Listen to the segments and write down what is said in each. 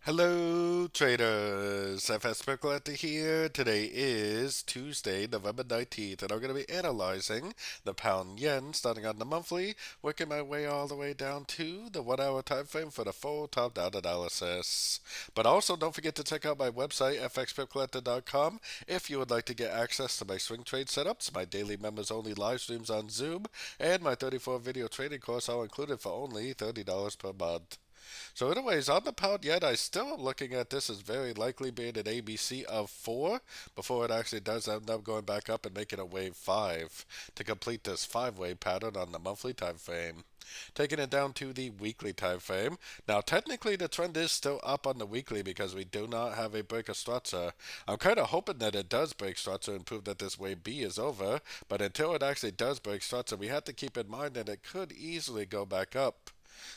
Hello, traders. FX Pip Collector here. Today is Tuesday, November 19th, and I'm going to be analyzing the pound yen starting on the monthly, working my way all the way down to the 1 hour time frame for the full top down analysis. But also, don't forget to check out my website, fxpipcollector.com, if you would like to get access to my swing trade setups, my daily members only live streams on Zoom, and my 34 video trading course, all included for only $30 per month. So, anyways, on the pound yen, I still am looking at this as very likely being an ABC of 4 before it actually does end up going back up and making a wave 5 to complete this 5-wave pattern on the monthly time frame. Taking it down to the weekly time frame. Now, technically, the trend is still up on the weekly because we do not have a break of structure. I'm kind of hoping that it does break structure and prove that this wave B is over, but until it actually does break structure, we have to keep in mind that it could easily go back up.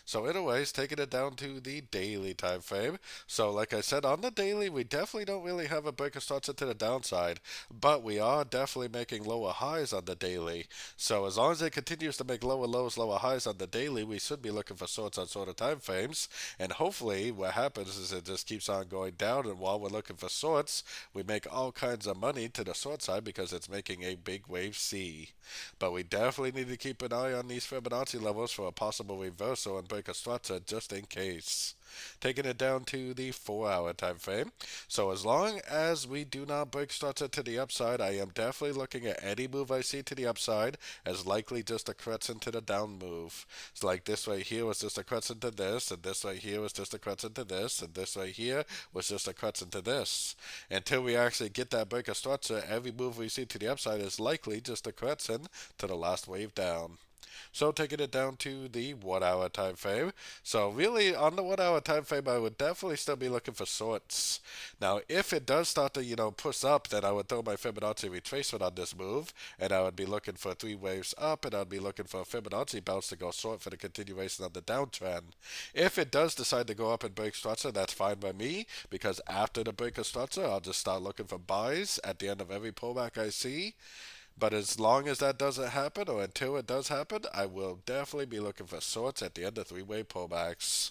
So anyways, taking it down to the daily time frame. So like I said, on the daily, we definitely don't really have a break of structure to the downside, but we are definitely making lower highs on the daily. So as long as it continues to make lower lows, lower highs on the daily, we should be looking for shorts on shorter time frames. And hopefully what happens is it just keeps on going down, and while we're looking for shorts, we make all kinds of money to the short side because it's making a big wave C. But we definitely need to keep an eye on these Fibonacci levels for a possible reversal and break a structure just in case. Taking it down to the 4 hour time frame. So as long as we do not break structure to the upside, I am definitely looking at any move I see to the upside as likely just a correction to the down move. It's like this right here was just a correction to this, and this right here was just a correction to this, and this right here was just a correction to this. Until we actually get that break of structure, every move we see to the upside is likely just a correction to the last wave down. So taking it down to the 1 hour time frame. So really on the 1 hour time frame, I would definitely still be looking for shorts. Now, if it does start to, push up, then I would throw my Fibonacci retracement on this move, and I would be looking for 3 waves up, and I'd be looking for a Fibonacci bounce to go short for the continuation of the downtrend. If it does decide to go up and break structure, that's fine by me, because after the break of structure, I'll just start looking for buys at the end of every pullback I see. But as long as that doesn't happen, or until it does happen, I will definitely be looking for shorts at the end of 3-wave pullbacks.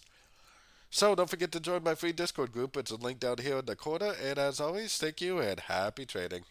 So don't forget to join my free Discord group. It's a link down here in the corner. And as always, thank you and happy trading.